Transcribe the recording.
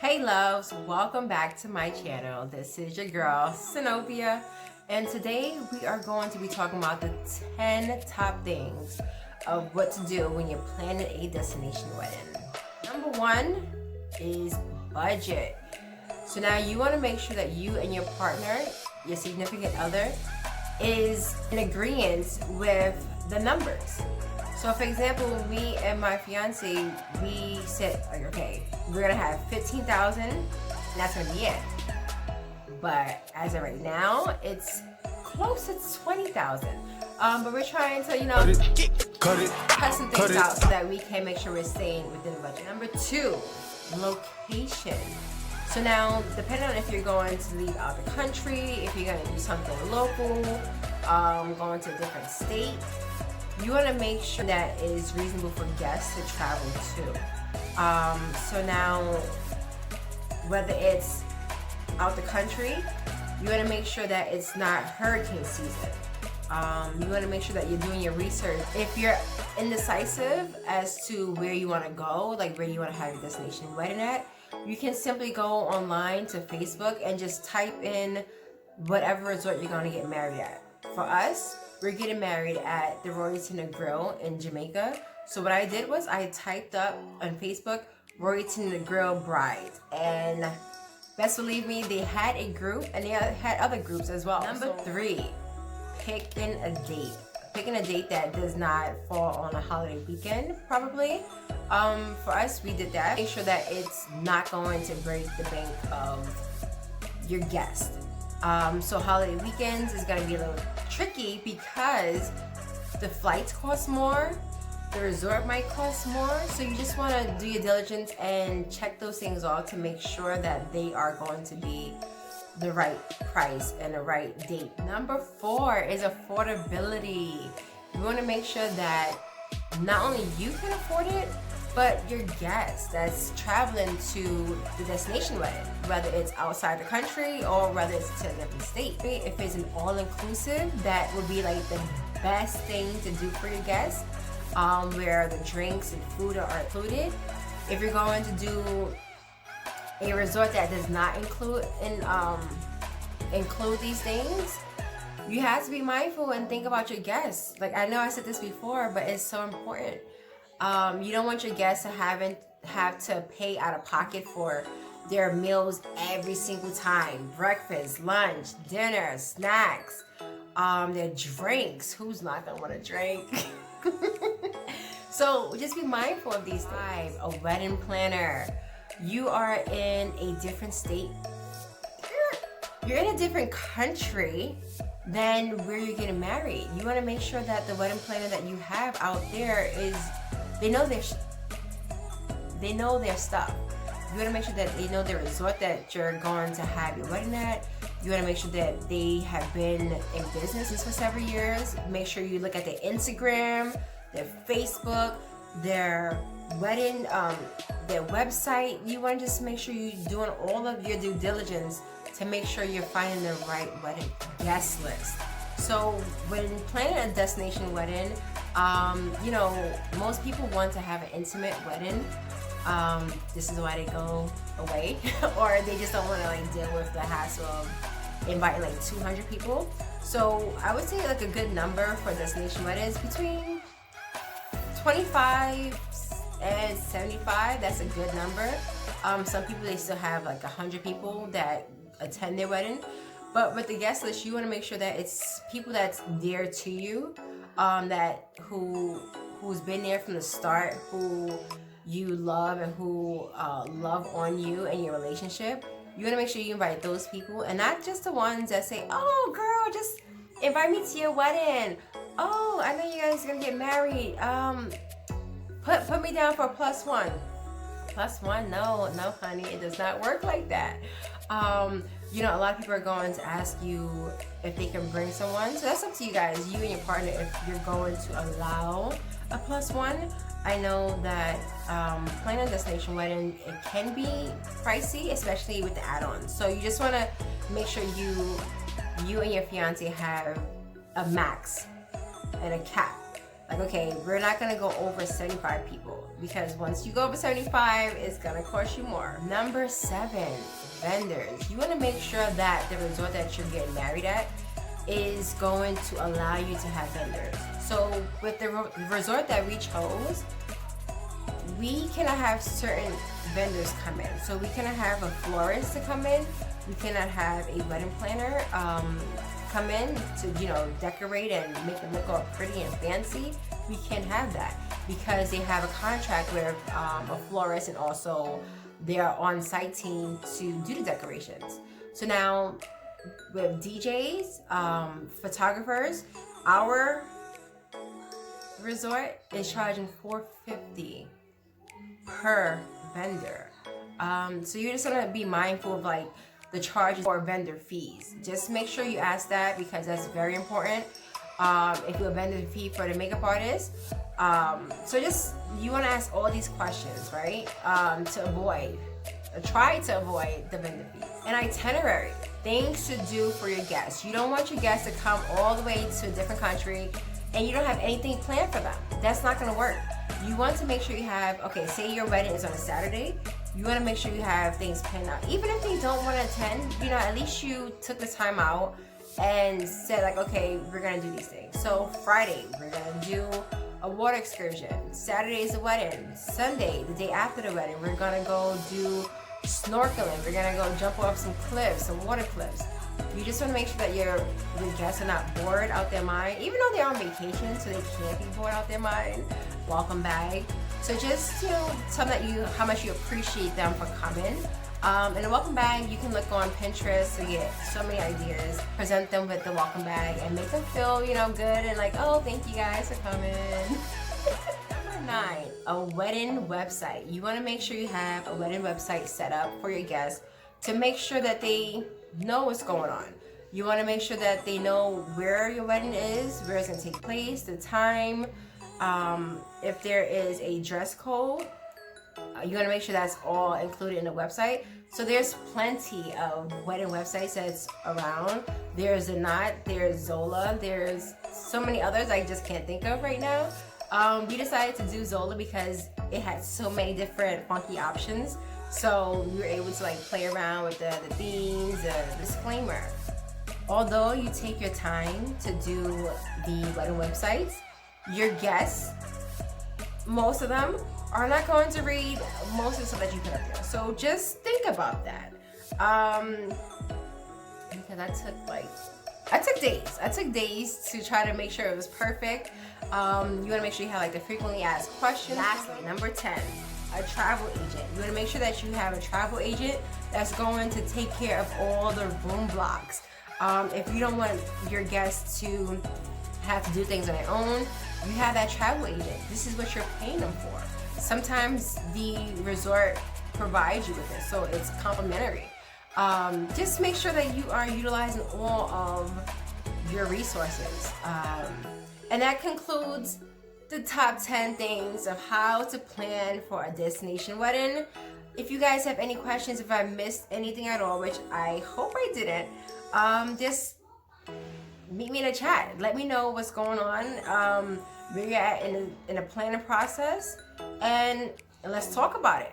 Hey loves, welcome back to my channel. This is your girl, Zenobia, and today we are going to be talking about the 10 top things of what to do when you're planning a destination wedding. Number one is budget. So now you want to make sure that you and your partner, your significant other, is in agreement with the numbers. So for example, me and my fiance, we said, okay, we're gonna have 15,000, and that's gonna be it. But as of right now, it's close to 20,000. But we're trying to, cut some things out so that we can make sure we're staying within the budget. Number two, location. So now, depending on if you're going to leave out the country, if you're gonna do something local, going to a different state, you want to make sure that it is reasonable for guests to travel to. So now, whether it's out the country, you want to make sure that it's not hurricane season. You want to make sure that you're doing your research. If you're indecisive as to where you want to go, like where you want to have your destination wedding at, you can simply go online to Facebook and just type in whatever resort you're going to get married at. For us, we're getting married at the Royalton Negril in Jamaica. So what I did was I typed up on Facebook, Royalton Negril brides. And best believe me, they had a group and they had other groups as well. Number three, picking a date. Picking a date that does not fall on a holiday weekend, probably. For us, we did that. Make sure that it's not going to break the bank of your guest. So holiday weekends is going to be a little tricky because the flights cost more, the resort might cost more, so you just want to do your diligence and check those things off to make sure that they are going to be the right price and the right date. Number four is affordability. You want to make sure that not only you can afford it, but your guest that's traveling to the destination wedding, whether it's outside the country or whether it's to a different state. If it's an all-inclusive, that would be like the best thing to do for your guests, where the drinks and food are included. If you're going to do a resort that does not include these things, you have to be mindful and think about your guests. Like, I know I said this before, but it's so important. You don't want your guests to have to pay out of pocket for their meals every single time. Breakfast, lunch, dinner, snacks, their drinks. Who's not gonna want to drink? So just be mindful of these things. A wedding planner. You are in a different state. You're in a different country than where you're getting married. You want to make sure that the wedding planner that you have out there is, they know their stuff. You want to make sure that they know the resort that you're going to have your wedding at. You want to make sure that they have been in business for several years. Make sure you look at their Instagram, their Facebook, their wedding, their website. You want to just make sure you're doing all of your due diligence to make sure you're finding the right wedding guest list. So when planning a destination wedding, most people want to have an intimate wedding. This is why they go away, or they just don't want to deal with the hassle of inviting 200 people. So I would say a good number for destination weddings between 25 and 75. That's a good number. Some people, they still have 100 people that attend their wedding. But with the guest list, you want to make sure that it's people that's dear to you, who's been there from the start, who you love and who love on you and your relationship. You want to make sure you invite those people, and not just the ones that say, "Oh, girl, just invite me to your wedding. Oh, I know you guys are gonna get married. Put me down for a plus one." Plus one? No, honey, it does not work like that. A lot of people are going to ask you if they can bring someone. So that's up to you guys, you and your partner, if you're going to allow a plus one. I know that planning a destination wedding, it can be pricey, especially with the add-ons. So you just want to make sure you and your fiance have a max and a cap. Like, okay, we're not gonna go over 75 people, because once you go over 75, it's gonna cost you more. Number 7, vendors. You wanna make sure that the resort that you're getting married at is going to allow you to have vendors. So with the resort that we chose, we cannot have certain vendors come in. So we cannot have a florist to come in. We cannot have a wedding planner come in to, you know, decorate and make it look all pretty and fancy. We can't have that because they have a contract with a florist and also their on-site team to do the decorations. So now with DJs, photographers, our resort is charging $450 per vendor. So you're just gonna be mindful of like the charges or vendor fees. Just make sure you ask that because that's very important. If you have vendor fee for the makeup artist, so just you want to ask all these questions, right? Try to avoid the vendor fee. An itinerary, things to do for your guests. You don't want your guests to come all the way to a different country and you don't have anything planned for them. That's not gonna work. You want to make sure you have, okay, say your wedding is on a Saturday, you want to make sure you have things planned out. Even if they don't want to attend, you know, at least you took the time out and said like, okay, we're gonna do these things. So Friday, we're gonna do a water excursion. Saturday is the wedding. Sunday, the day after the wedding, we're gonna go do snorkeling. We're gonna go jump off some cliffs, some water cliffs. You just want to make sure that your guests are not bored out their mind, even though they're on vacation, so they can't be bored out their mind. Welcome back. So just, you know, tell them that how much you appreciate them for coming. And a welcome bag, you can look on Pinterest to get so many ideas. Present them with the welcome bag and make them feel, you know, good and like, oh, thank you guys for coming. Number 9, a wedding website. You want to make sure you have a wedding website set up for your guests to make sure that they know what's going on. You want to make sure that they know where your wedding is, where it's going to take place, the time, if there is a dress code. You want to make sure that's all included in the website. So there's plenty of wedding websites that's around. There's Knot, there's Zola, there's so many others I just can't think of right now. We decided to do Zola because it had so many different funky options. So we were able to like play around with the themes, the disclaimer. Although you take your time to do the wedding websites, your guests, most of them, are not going to read most of the stuff that you put up there. So just think about that. Because I took days to try to make sure it was perfect. You want to make sure you have like the frequently asked questions. Lastly, number 10, a travel agent. You want to make sure that you have a travel agent that's going to take care of all the room blocks. If you don't want your guests to have to do things on their own, you have that travel agent. This is what you're paying them for. Sometimes the resort provides you with it, so it's complimentary. Just make sure that you are utilizing all of your resources. And that concludes the top 10 things of how to plan for a destination wedding. If you guys have any questions, if I missed anything at all, which I hope I didn't, just meet me in the chat. Let me know what's going on, where you're at in the planning process, and let's talk about it.